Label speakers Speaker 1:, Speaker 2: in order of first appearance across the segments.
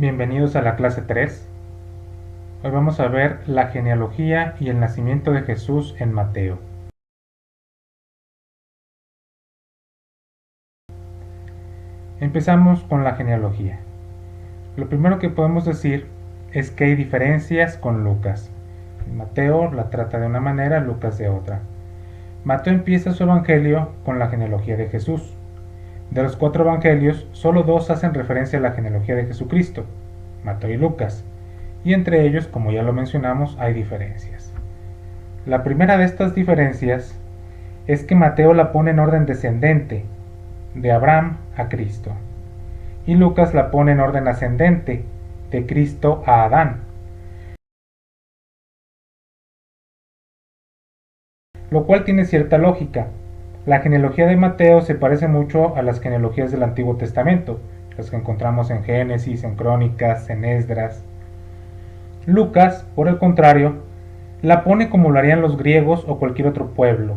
Speaker 1: Bienvenidos a la clase 3. Hoy vamos a ver la genealogía y el nacimiento de Jesús en Mateo. Empezamos con la genealogía. Lo primero que podemos decir es que hay diferencias con Lucas. Mateo la trata de una manera, Lucas de otra. Mateo empieza su evangelio con la genealogía de Jesús. De los 4 evangelios, solo 2 hacen referencia a la genealogía de Jesucristo, Mateo y Lucas, y entre ellos, como ya lo mencionamos, hay diferencias. La primera de estas diferencias es que Mateo la pone en orden descendente, de Abraham a Cristo, y Lucas la pone en orden ascendente, de Cristo a Adán, lo cual tiene cierta lógica. La genealogía de Mateo se parece mucho a las genealogías del Antiguo Testamento, las que encontramos en Génesis, en Crónicas, en Esdras. Lucas, por el contrario, la pone como lo harían los griegos o cualquier otro pueblo.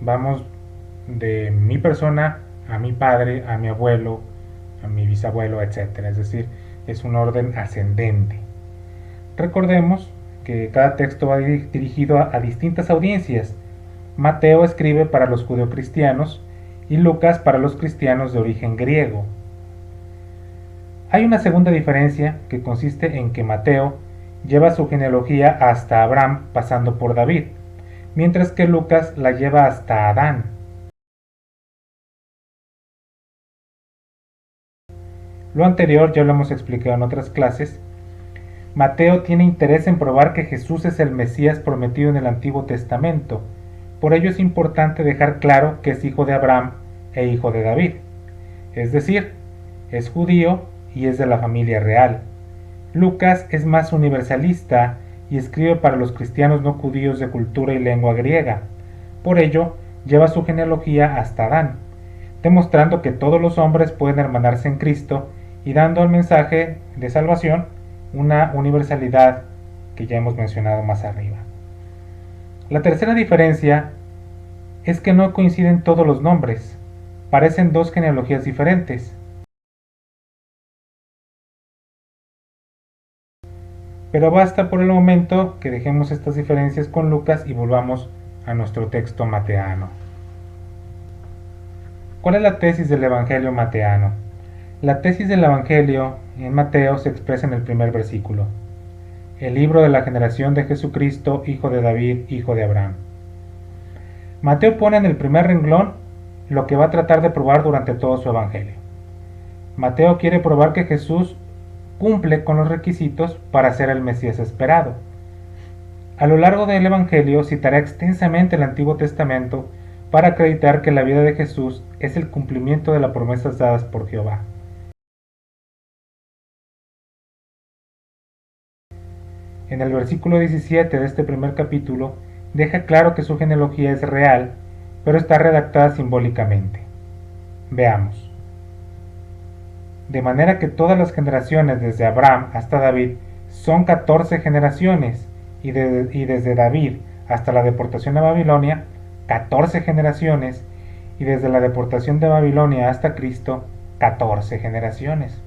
Speaker 1: Vamos de mi persona a mi padre, a mi abuelo, a mi bisabuelo, etc. Es decir, es un orden ascendente. Recordemos que cada texto va dirigido a distintas audiencias. Mateo escribe para los judeocristianos y Lucas para los cristianos de origen griego. Hay una segunda diferencia que consiste en que Mateo lleva su genealogía hasta Abraham pasando por David, mientras que Lucas la lleva hasta Adán. Lo anterior ya lo hemos explicado en otras clases. Mateo tiene interés en probar que Jesús es el Mesías prometido en el Antiguo Testamento. Por ello es importante dejar claro que es hijo de Abraham e hijo de David. Es decir, es judío y es de la familia real. Lucas es más universalista y escribe para los cristianos no judíos de cultura y lengua griega. Por ello, lleva su genealogía hasta Adán, demostrando que todos los hombres pueden hermanarse en Cristo y dando al mensaje de salvación una universalidad que ya hemos mencionado más arriba. La tercera diferencia es que no coinciden todos los nombres, parecen 2 genealogías diferentes. Pero basta por el momento que dejemos estas diferencias con Lucas y volvamos a nuestro texto mateano. ¿Cuál es la tesis del Evangelio mateano? La tesis del Evangelio en Mateo se expresa en el primer versículo. El libro de la generación de Jesucristo, hijo de David, hijo de Abraham. Mateo pone en el primer renglón lo que va a tratar de probar durante todo su Evangelio. Mateo quiere probar que Jesús cumple con los requisitos para ser el Mesías esperado. A lo largo del Evangelio citará extensamente el Antiguo Testamento para acreditar que la vida de Jesús es el cumplimiento de las promesas dadas por Jehová. En el versículo 17 de este primer capítulo deja claro que su genealogía es real, pero está redactada simbólicamente. Veamos. De manera que todas las generaciones desde Abraham hasta David son 14 generaciones, y desde David hasta la deportación a Babilonia, 14 generaciones, y desde la deportación de Babilonia hasta Cristo, 14 generaciones.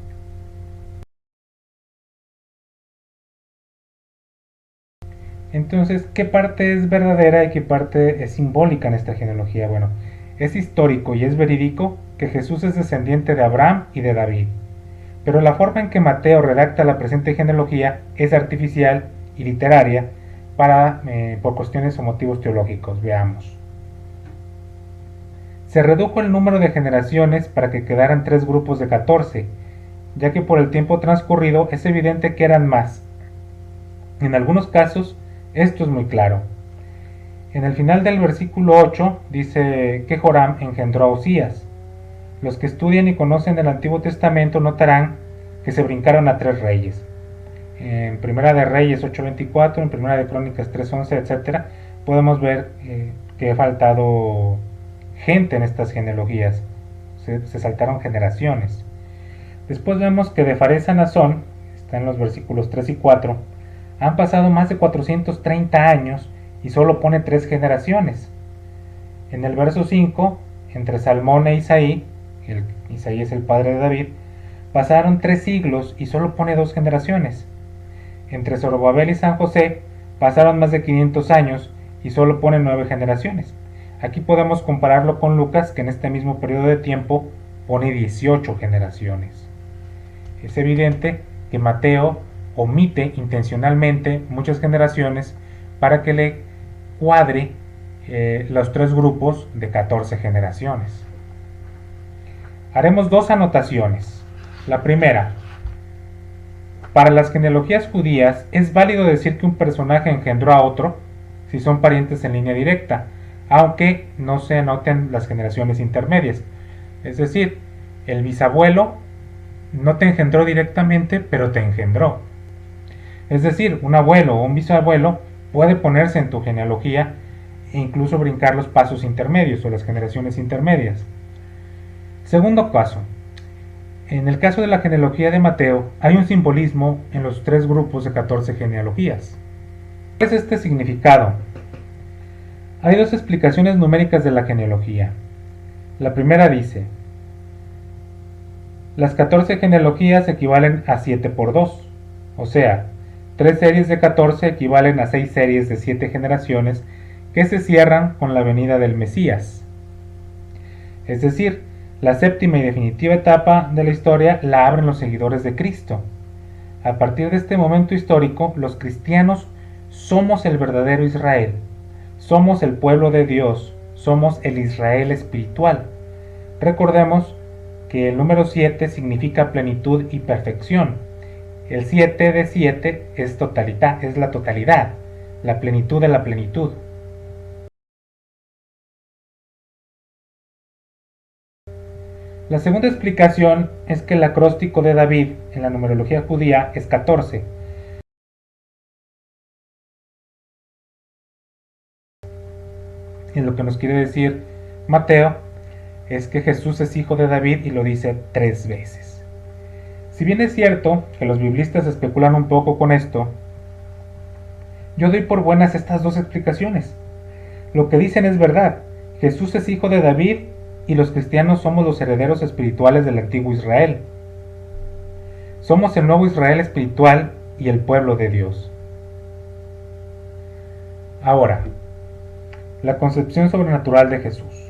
Speaker 1: Entonces, ¿qué parte es verdadera y qué parte es simbólica en esta genealogía? Bueno, es histórico y es verídico que Jesús es descendiente de Abraham y de David, pero la forma en que Mateo redacta la presente genealogía es artificial y literaria por cuestiones o motivos teológicos. Veamos. Se redujo el número de generaciones para que quedaran 3 grupos de 14, ya que por el tiempo transcurrido es evidente que eran más. En algunos casos, esto es muy claro. En el final del versículo 8 dice que Joram engendró a Osías. Los que estudian y conocen el Antiguo Testamento notarán que se brincaron a 3 reyes. En Primera de Reyes 8:24, en Primera de Crónicas 3:11, etc., podemos ver que ha faltado gente en estas genealogías. Se saltaron generaciones. Después vemos que de Fares a Nazón, está en los versículos 3 y 4, han pasado más de 430 años y solo pone 3 generaciones. En el verso 5, entre Salmón e Isaí, Isaí es el padre de David, Pasaron 3 siglos y solo pone 2 generaciones. Entre Zorobabel y San José pasaron más de 500 años y solo pone 9 generaciones. Aquí podemos compararlo con Lucas, que en este mismo periodo de tiempo pone 18 generaciones. Es evidente que Mateo omite intencionalmente muchas generaciones para que le cuadre los 3 grupos de 14 generaciones. Haremos 2 anotaciones. La primera: para las genealogías judías es válido decir que un personaje engendró a otro si son parientes en línea directa, aunque no se anoten las generaciones intermedias. Es decir, el bisabuelo no te engendró directamente, pero te engendró. Es decir, un abuelo o un bisabuelo puede ponerse en tu genealogía e incluso brincar los pasos intermedios o las generaciones intermedias. Segundo caso: en el caso de la genealogía de Mateo, hay un simbolismo en los 3 grupos de 14 genealogías. ¿Qué es este significado? Hay 2 explicaciones numéricas de la genealogía. La primera dice: las 14 genealogías equivalen a 7 por 2, o sea, 3 series de 14 equivalen a 6 series de 7 generaciones que se cierran con la venida del Mesías. Es decir, la séptima y definitiva etapa de la historia la abren los seguidores de Cristo. A partir de este momento histórico, los cristianos somos el verdadero Israel, somos el pueblo de Dios, somos el Israel espiritual. Recordemos que el número 7 significa plenitud y perfección. El 7 de 7 es la totalidad, la plenitud de la plenitud. La segunda explicación es que el acróstico de David en la numerología judía es 14. Y lo que nos quiere decir Mateo es que Jesús es hijo de David y lo dice 3 veces. Si bien es cierto que los biblistas especulan un poco con esto, yo doy por buenas estas 2 explicaciones. Lo que dicen es verdad: Jesús es hijo de David y los cristianos somos los herederos espirituales del antiguo Israel. Somos el nuevo Israel espiritual y el pueblo de Dios. Ahora, la concepción sobrenatural de Jesús.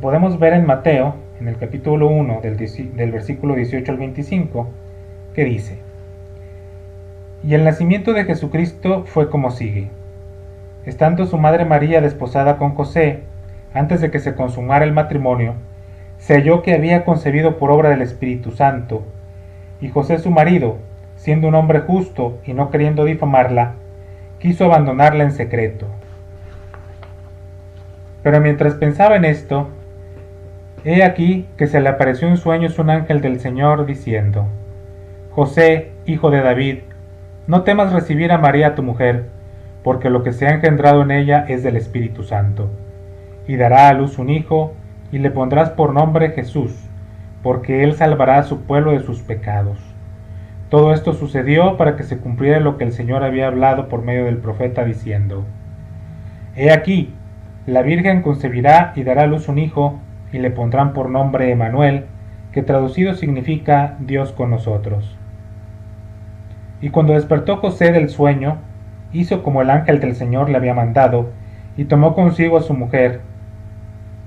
Speaker 1: Podemos ver en Mateo, en el capítulo 1, del versículo 18 al 25, que dice: y el nacimiento de Jesucristo fue como sigue. Estando su madre María desposada con José, antes de que se consumara el matrimonio, se halló que había concebido por obra del Espíritu Santo, y José su marido, siendo un hombre justo y no queriendo difamarla, quiso abandonarla en secreto. Pero mientras pensaba en esto, he aquí que se le apareció en sueños un ángel del Señor diciendo: José, hijo de David, no temas recibir a María tu mujer, porque lo que se ha engendrado en ella es del Espíritu Santo. Y dará a luz un hijo, y le pondrás por nombre Jesús, porque él salvará a su pueblo de sus pecados. Todo esto sucedió para que se cumpliera lo que el Señor había hablado por medio del profeta diciendo: He aquí, la Virgen concebirá y dará a luz un hijo, y le pondrán por nombre Emanuel, que traducido significa Dios con nosotros. Y cuando despertó José del sueño, hizo como el ángel del Señor le había mandado, y tomó consigo a su mujer,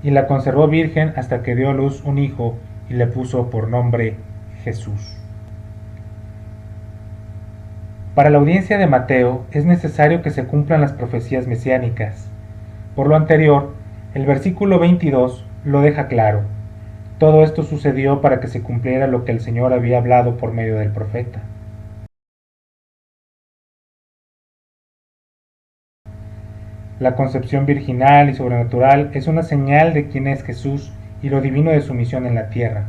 Speaker 1: y la conservó virgen hasta que dio a luz un hijo, y le puso por nombre Jesús. Para la audiencia de Mateo es necesario que se cumplan las profecías mesiánicas. Por lo anterior, el versículo 22 lo deja claro. Todo esto sucedió para que se cumpliera lo que el Señor había hablado por medio del profeta. La concepción virginal y sobrenatural es una señal de quién es Jesús y lo divino de su misión en la tierra.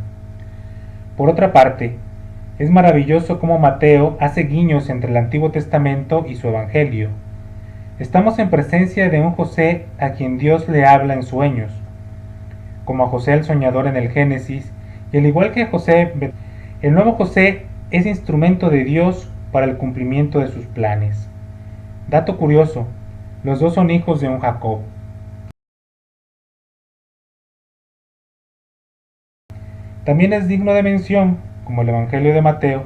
Speaker 1: Por otra parte, es maravilloso cómo Mateo hace guiños entre el Antiguo Testamento y su Evangelio. Estamos en presencia de un José a quien Dios le habla en sueños, como a José el soñador en el Génesis, y al igual que José, el nuevo José es instrumento de Dios para el cumplimiento de sus planes. Dato curioso: los 2 son hijos de un Jacob. También es digno de mención, como el Evangelio de Mateo,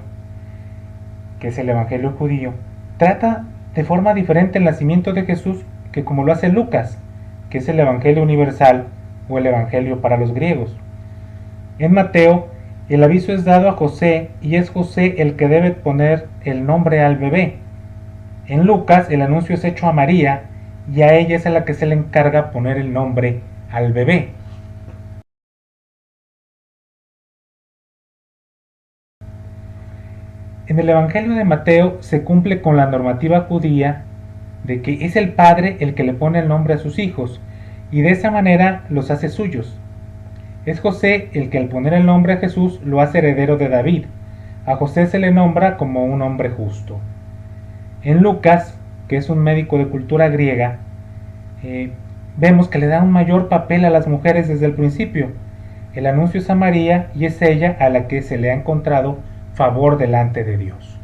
Speaker 1: que es el Evangelio judío, trata de forma diferente el nacimiento de Jesús que como lo hace Lucas, que es el Evangelio universal o el Evangelio para los griegos. En Mateo, el aviso es dado a José y es José el que debe poner el nombre al bebé. En Lucas, el anuncio es hecho a María y a ella es a la que se le encarga poner el nombre al bebé. En el Evangelio de Mateo se cumple con la normativa judía de que es el padre el que le pone el nombre a sus hijos y de esa manera los hace suyos. Es José el que al poner el nombre a Jesús lo hace heredero de David. A José se le nombra como un hombre justo. En Lucas, que es un médico de cultura griega, vemos que le da un mayor papel a las mujeres desde el principio. El anuncio es a María y es ella a la que se le ha encontrado favor delante de Dios.